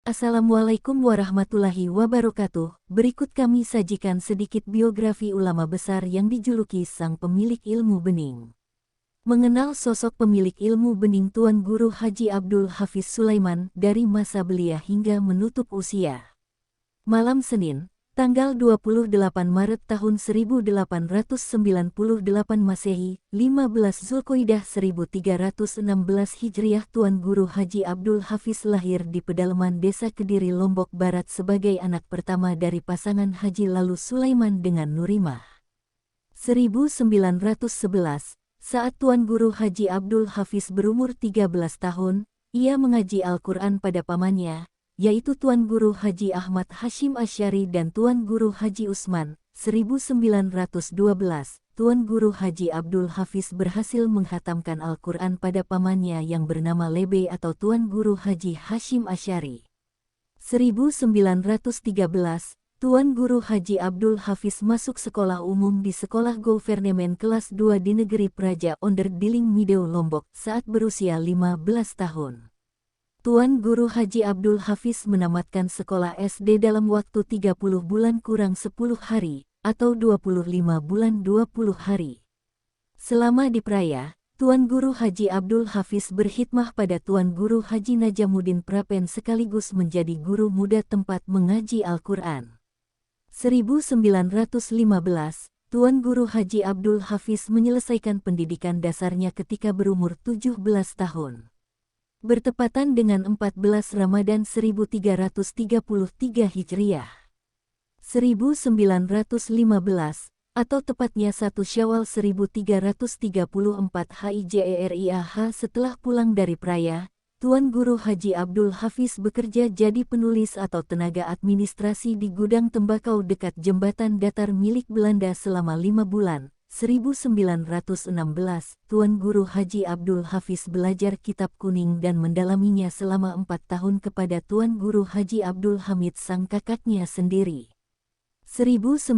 Assalamualaikum warahmatullahi wabarakatuh. Berikut kami sajikan sedikit biografi ulama besar yang dijuluki sang pemilik ilmu bening. Mengenal sosok pemilik ilmu bening Tuan Guru Haji Abdul Hafiz Sulaiman dari masa belia hingga menutup usia. Malam Senin, tanggal 28 Maret tahun 1898 Masehi, 15 Zulkoidah 1316 Hijriah, Tuan Guru Haji Abdul Hafiz lahir di pedalaman Desa Kediri, Lombok Barat sebagai anak pertama dari pasangan Haji Lalu Sulaiman dengan Nurimah. 1911, saat Tuan Guru Haji Abdul Hafiz berumur 13 tahun, ia mengaji Al-Quran pada pamannya, yaitu Tuan Guru Haji Ahmad Hashim Asy'ari dan Tuan Guru Haji Usman. 1912, Tuan Guru Haji Abdul Hafiz berhasil menghatamkan Al-Quran pada pamannya yang bernama Lebe atau Tuan Guru Haji Hashim Asy'ari. 1913, Tuan Guru Haji Abdul Hafiz masuk sekolah umum di Sekolah Gouvernemen kelas 2 di Negeri Praja Onderdiling Mideu, Lombok saat berusia 15 tahun. Tuan Guru Haji Abdul Hafiz menamatkan sekolah SD dalam waktu 30 bulan kurang 10 hari, atau 25 bulan 20 hari. Selama di Praya, Tuan Guru Haji Abdul Hafiz berkhidmah pada Tuan Guru Haji Najamuddin Prapen sekaligus menjadi guru muda tempat mengaji Al-Quran. 1915, Tuan Guru Haji Abdul Hafiz menyelesaikan pendidikan dasarnya ketika berumur 17 tahun. Bertepatan dengan 14 Ramadan 1333 Hijriah. 1915, atau tepatnya 1 Syawal 1334 HIJERIAH, setelah pulang dari Praya, Tuan Guru Haji Abdul Hafiz bekerja jadi penulis atau tenaga administrasi di gudang tembakau dekat jembatan datar milik Belanda selama 5 bulan. 1916, Tuan Guru Haji Abdul Hafiz belajar kitab kuning dan mendalaminya selama 4 tahun kepada Tuan Guru Haji Abdul Hamid sang kakaknya sendiri. 1919,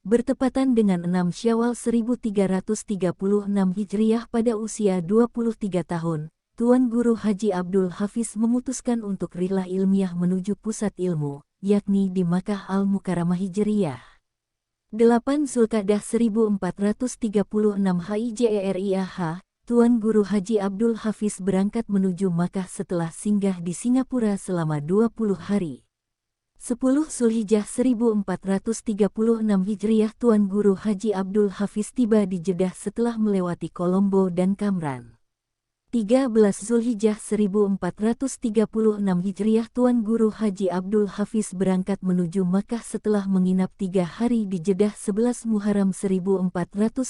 bertepatan dengan 6 Syawal 1336 Hijriah, pada usia 23 tahun, Tuan Guru Haji Abdul Hafiz memutuskan untuk rihlah ilmiah menuju pusat ilmu, yakni di Makkah Al-Mukarramah Hijriyah. 8 Zulkadah 1436 HIJERIAH, Tuan Guru Haji Abdul Hafiz berangkat menuju Makkah setelah singgah di Singapura selama 20 hari. 10 Zulhijjah 1436 Hijriah, Tuan Guru Haji Abdul Hafiz tiba di Jeddah setelah melewati Kolombo dan Kamran. 13 Zulhijjah 1436 Hijriah, Tuan Guru Haji Abdul Hafiz berangkat menuju Makkah setelah menginap 3 hari di Jeddah. 11 Muharram 1437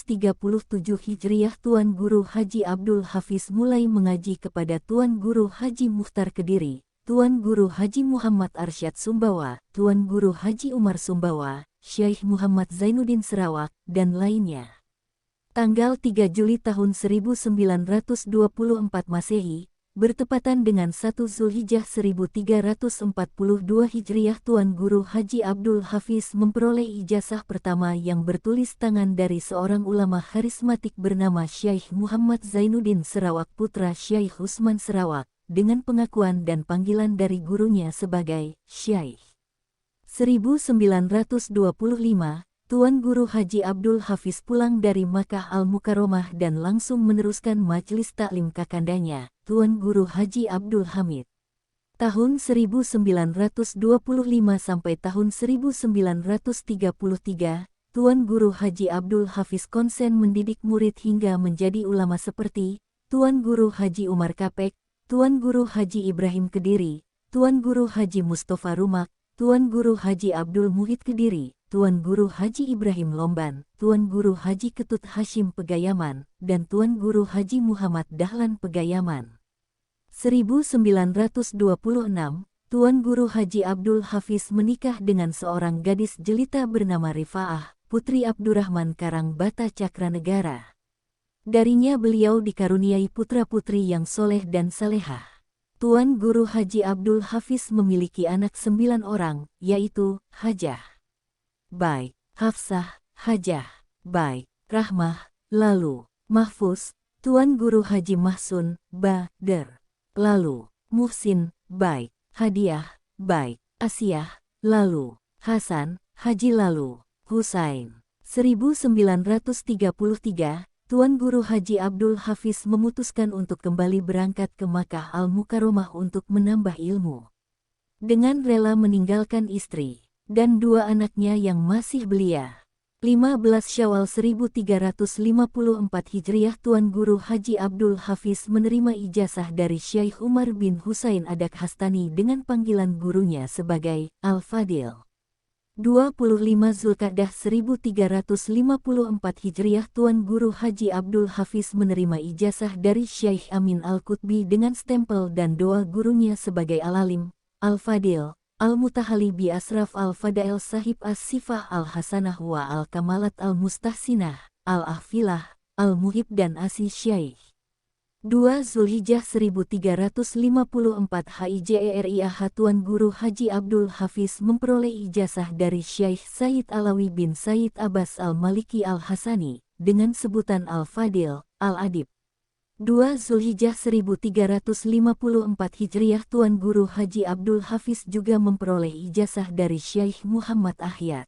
Hijriah, Tuan Guru Haji Abdul Hafiz mulai mengaji kepada Tuan Guru Haji Mukhtar Kediri, Tuan Guru Haji Muhammad Arsyad Sumbawa, Tuan Guru Haji Umar Sumbawa, Syekh Muhammad Zainuddin Sarawak, dan lainnya. Tanggal 3 Juli tahun 1924 Masehi, bertepatan dengan 1 Zulhijjah 1342 Hijriah, Tuan Guru Haji Abdul Hafiz memperoleh ijazah pertama yang bertulis tangan dari seorang ulama karismatik bernama Syekh Muhammad Zainuddin Sarawak, putra Syekh Usman Sarawak, dengan pengakuan dan panggilan dari gurunya sebagai Syekh. 1925, Tuan Guru Haji Abdul Hafiz pulang dari Makkah Al-Mukarramah dan langsung meneruskan majelis taklim kakandanya, Tuan Guru Haji Abdul Hamid. Tahun 1925 sampai tahun 1933, Tuan Guru Haji Abdul Hafiz konsen mendidik murid hingga menjadi ulama seperti Tuan Guru Haji Umar Kapek, Tuan Guru Haji Ibrahim Kediri, Tuan Guru Haji Mustafa Rumak, Tuan Guru Haji Abdul Muhid Kediri, Tuan Guru Haji Ibrahim Lomban, Tuan Guru Haji Ketut Hashim Pegayaman, dan Tuan Guru Haji Muhammad Dahlan Pegayaman. 1926, Tuan Guru Haji Abdul Hafiz menikah dengan seorang gadis jelita bernama Rifaah, putri Abdurrahman Karangbata Cakranegara. Darinya beliau dikaruniai putra-putri yang soleh dan salehah. Tuan Guru Haji Abdul Hafiz memiliki anak 9 orang, yaitu Hajah Baik, Hafsah, Hajah Baik, Rahmah, lalu Mahfuz, Tuan Guru Haji Mahsun, Badr, lalu Muhsin, baik. Hadiah, baik. Asiah, lalu. Hasan, Haji lalu. Husain. 1933, Tuan Guru Haji Abdul Hafiz memutuskan untuk kembali berangkat ke Makkah Al-Mukarramah untuk menambah ilmu. Dengan rela meninggalkan istri dan 2 anaknya yang masih belia. 15 Syawal 1354 Hijriah Tuan Guru Haji Abdul Hafiz menerima ijazah dari Syekh Umar bin Husain Adak Hastani dengan panggilan gurunya sebagai Al-Fadil. 25 Zulkadah 1354 Hijriah Tuan Guru Haji Abdul Hafiz menerima ijazah dari Syekh Amin Al-Qutbi dengan stempel dan doa gurunya sebagai Al-Alim, Al-Fadil, Al-Mutahalli bi Asraf Al-Fadail Sahib As-Sifah Al-Hasanah wa Al-Kamalat Al-Mustahsinah, Al-Ahfilah, Al-Muhib dan Asi Syekh. 2 Zulhijjah 1354 HIJERIAH Tuan Guru Haji Abdul Hafiz memperoleh ijazah dari Syekh Sayyid Alawi bin Sayyid Abbas Al-Maliki Al-Hasani dengan sebutan Al-Fadil, Al-Adib. 2 Zulhijjah 1354 Hijriah Tuan Guru Haji Abdul Hafiz juga memperoleh ijazah dari Syekh Muhammad Ahyad.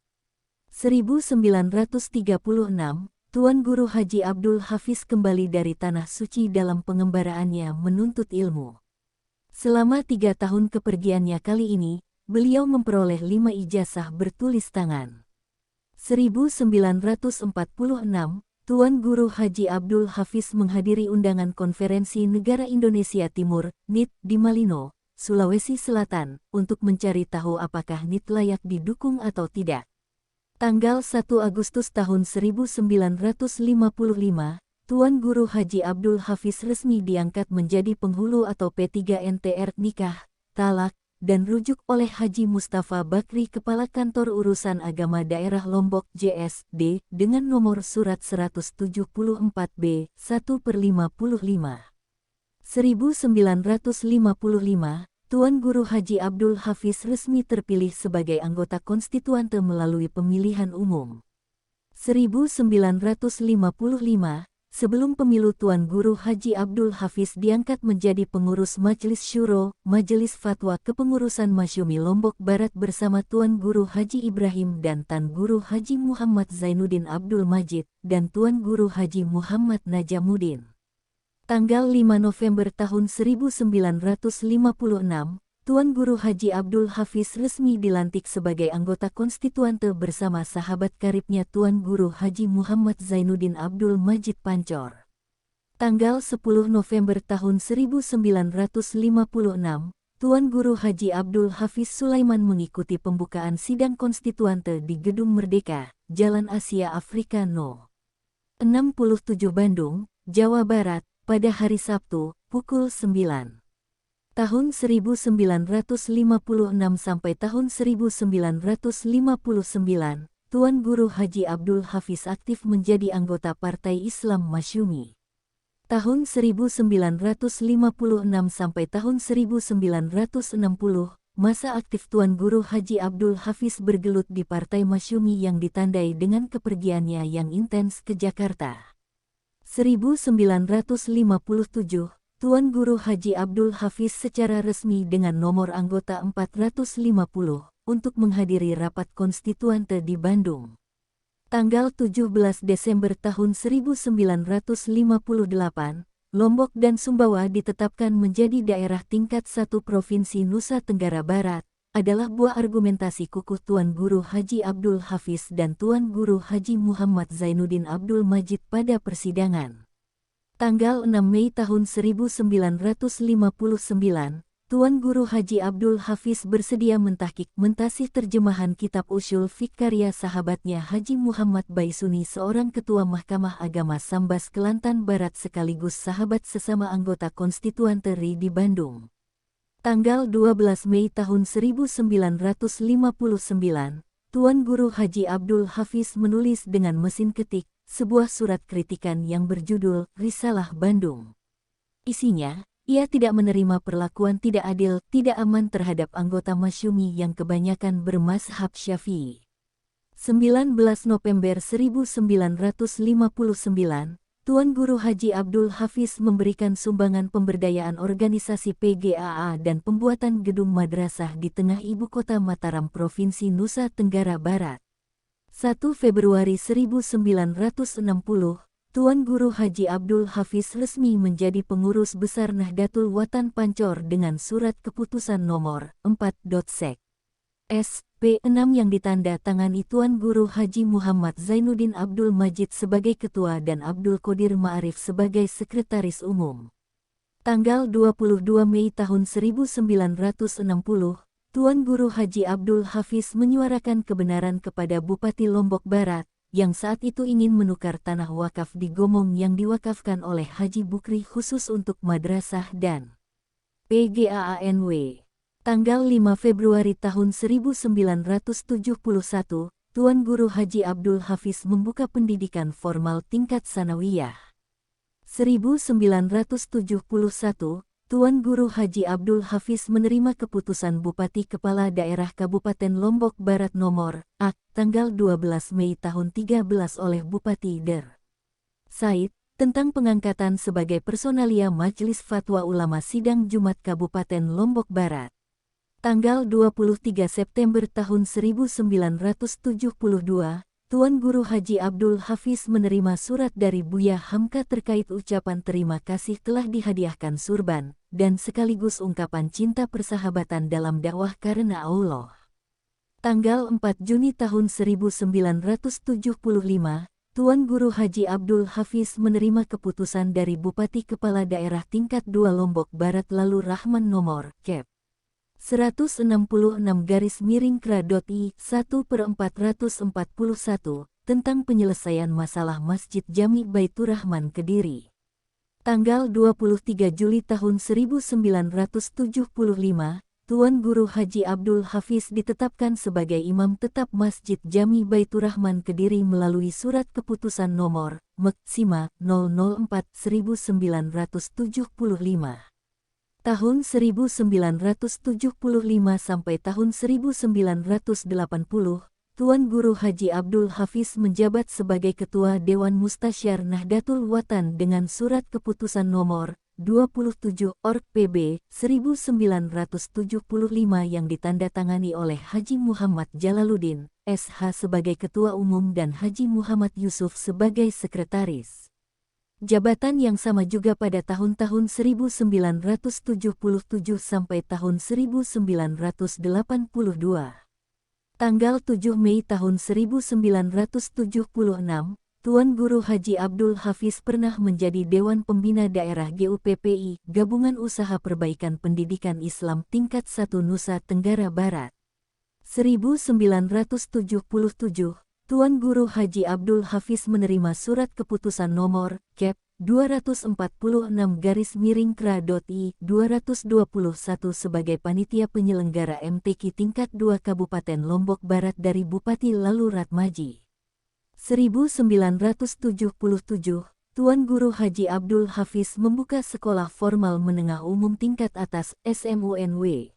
1936, Tuan Guru Haji Abdul Hafiz kembali dari Tanah Suci dalam pengembaraannya menuntut ilmu. Selama 3 tahun kepergiannya kali ini, beliau memperoleh 5 ijazah bertulis tangan. 1946, Tuan Guru Haji Abdul Hafiz menghadiri undangan Konferensi Negara Indonesia Timur, NIT, di Malino, Sulawesi Selatan, untuk mencari tahu apakah NIT layak didukung atau tidak. Tanggal 1 Agustus tahun 1955, Tuan Guru Haji Abdul Hafiz resmi diangkat menjadi penghulu atau P3NTR nikah, talak, dan rujuk oleh Haji Mustafa Bakri Kepala Kantor Urusan Agama Daerah Lombok JSD dengan nomor surat 174B 1/55. 1955, Tuan Guru Haji Abdul Hafiz resmi terpilih sebagai anggota konstituante melalui pemilihan umum. 1955, sebelum pemilu Tuan Guru Haji Abdul Hafiz diangkat menjadi pengurus Majelis Syuro, Majelis Fatwa Kepengurusan Masyumi Lombok Barat bersama Tuan Guru Haji Ibrahim dan Tan Guru Haji Muhammad Zainuddin Abdul Majid dan Tuan Guru Haji Muhammad Najamuddin. Tanggal 5 November tahun 1956, Tuan Guru Haji Abdul Hafiz resmi dilantik sebagai anggota konstituante bersama sahabat karibnya Tuan Guru Haji Muhammad Zainuddin Abdul Majid Pancor. Tanggal 10 November tahun 1956, Tuan Guru Haji Abdul Hafiz Sulaiman mengikuti pembukaan sidang konstituante di Gedung Merdeka, Jalan Asia Afrika No. 67 Bandung, Jawa Barat, pada hari Sabtu, pukul 9. Tahun 1956 sampai tahun 1959, Tuan Guru Haji Abdul Hafiz aktif menjadi anggota Partai Islam Masyumi. Tahun 1956 sampai tahun 1960, masa aktif Tuan Guru Haji Abdul Hafiz bergelut di Partai Masyumi yang ditandai dengan kepergiannya yang intens ke Jakarta. 1957, Tuan Guru Haji Abdul Hafiz secara resmi dengan nomor anggota 450 untuk menghadiri rapat konstituante di Bandung. Tanggal 17 Desember tahun 1958, Lombok dan Sumbawa ditetapkan menjadi daerah tingkat 1 Provinsi Nusa Tenggara Barat, adalah buah argumentasi kukuh Tuan Guru Haji Abdul Hafiz dan Tuan Guru Haji Muhammad Zainuddin Abdul Majid pada persidangan. Tanggal 6 Mei tahun 1959, Tuan Guru Haji Abdul Hafiz bersedia mentasih terjemahan kitab Usyul Fiqh karya sahabatnya Haji Muhammad Baisuni, seorang ketua Mahkamah Agama Sambas Kelantan Barat sekaligus sahabat sesama anggota konstituante RI di Bandung. Tanggal 12 Mei tahun 1959, Tuan Guru Haji Abdul Hafiz menulis dengan mesin ketik sebuah surat kritikan yang berjudul Risalah Bandung. Isinya, ia tidak menerima perlakuan tidak adil, tidak aman terhadap anggota Masyumi yang kebanyakan bermazhab Syafi'i. 19 November 1959, Tuan Guru Haji Abdul Hafiz memberikan sumbangan pemberdayaan organisasi PGAA dan pembuatan gedung madrasah di tengah ibu kota Mataram, Provinsi Nusa Tenggara Barat. 1 Februari 1960, Tuan Guru Haji Abdul Hafiz resmi menjadi pengurus besar Nahdlatul Watan Pancor dengan surat keputusan nomor 4.sek. SP6 yang ditanda tangani Tuan Guru Haji Muhammad Zainuddin Abdul Majid sebagai Ketua dan Abdul Qadir Ma'arif sebagai Sekretaris Umum. Tanggal 22 Mei tahun 1960, Tuan Guru Haji Abdul Hafiz menyuarakan kebenaran kepada Bupati Lombok Barat, yang saat itu ingin menukar tanah wakaf di Gomong yang diwakafkan oleh Haji Bukri khusus untuk madrasah dan PGAANW. Tanggal 5 Februari tahun 1971, Tuan Guru Haji Abdul Hafiz membuka pendidikan formal tingkat sanawiyah. 1971, Tuan Guru Haji Abdul Hafiz menerima keputusan Bupati Kepala Daerah Kabupaten Lombok Barat nomor A, tanggal 12 Mei tahun 13 oleh Bupati Der Said, tentang pengangkatan sebagai personalia Majelis Fatwa Ulama Sidang Jumat Kabupaten Lombok Barat. Tanggal 23 September tahun 1972, Tuan Guru Haji Abdul Hafiz menerima surat dari Buya Hamka terkait ucapan terima kasih telah dihadiahkan surban, dan sekaligus ungkapan cinta persahabatan dalam dakwah karena Allah. Tanggal 4 Juni tahun 1975, Tuan Guru Haji Abdul Hafiz menerima keputusan dari Bupati Kepala Daerah Tingkat 2 Lombok Barat lalu Rahman nomor Kep 166-KRA.I 1/441 tentang penyelesaian masalah Masjid Jami Baitur Rahman Kediri. Tanggal 23 Juli tahun 1975, Tuan Guru Haji Abdul Hafiz ditetapkan sebagai Imam Tetap Masjid Jami Baitur Rahman Kediri melalui Surat Keputusan Nomor Meksima 004/1975. Tahun 1975 sampai tahun 1980, Tuan Guru Haji Abdul Hafiz menjabat sebagai Ketua Dewan Mustasyar Nahdlatul Watan dengan Surat Keputusan Nomor 27/PB 1975 yang ditandatangani oleh Haji Muhammad Jalaluddin, SH sebagai Ketua Umum dan Haji Muhammad Yusuf sebagai Sekretaris. Jabatan yang sama juga pada tahun-tahun 1977 sampai tahun 1982. Tanggal 7 Mei tahun 1976, Tuan Guru Haji Abdul Hafiz pernah menjadi Dewan Pembina Daerah GUPPI, Gabungan Usaha Perbaikan Pendidikan Islam Tingkat 1 Nusa Tenggara Barat. 1977, Tuan Guru Haji Abdul Hafiz menerima Surat Keputusan Nomor Kep 246-KRA.I 221 sebagai Panitia Penyelenggara MTQ Tingkat 2 Kabupaten Lombok Barat dari Bupati lalu Ratmaji. 1977, Tuan Guru Haji Abdul Hafiz membuka Sekolah Formal Menengah Umum Tingkat Atas SMUNW.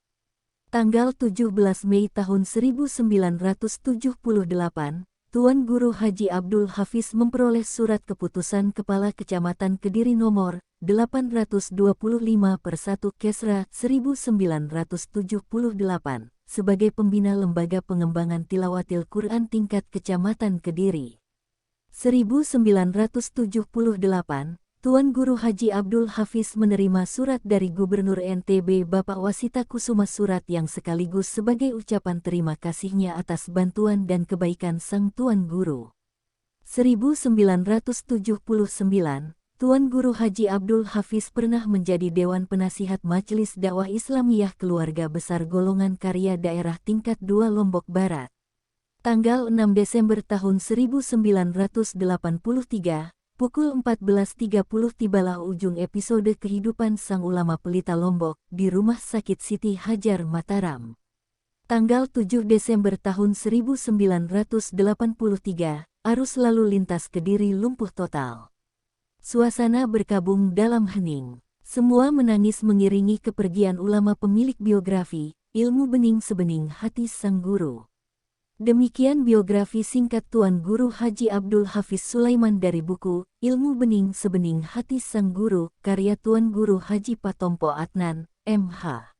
Tanggal 17 Mei tahun 1978, Tuan Guru Haji Abdul Hafiz memperoleh Surat Keputusan Kepala Kecamatan Kediri nomor 825/1 Kesra 1978 sebagai pembina Lembaga Pengembangan Tilawatil Quran tingkat Kecamatan Kediri. 1978, Tuan Guru Haji Abdul Hafiz menerima surat dari Gubernur NTB Bapak Wasita Kusuma, surat yang sekaligus sebagai ucapan terima kasihnya atas bantuan dan kebaikan sang Tuan Guru. 1979, Tuan Guru Haji Abdul Hafiz pernah menjadi Dewan Penasihat Majelis Dakwah Islamiyah Keluarga Besar Golongan Karya Daerah Tingkat 2 Lombok Barat. Tanggal 6 Desember tahun 1983, pukul 14.30 tibalah ujung episode kehidupan sang ulama pelita Lombok di Rumah Sakit Siti Hajar Mataram. Tanggal 7 Desember tahun 1983, arus lalu lintas Kediri lumpuh total. Suasana berkabung dalam hening. Semua menangis mengiringi kepergian ulama pemilik biografi, Ilmu Bening Sebening Hati Sang Guru. Demikian biografi singkat Tuan Guru Haji Abdul Hafiz Sulaiman dari buku Ilmu Bening Sebening Hati Sang Guru, karya Tuan Guru Haji Patompo Adnan, MH.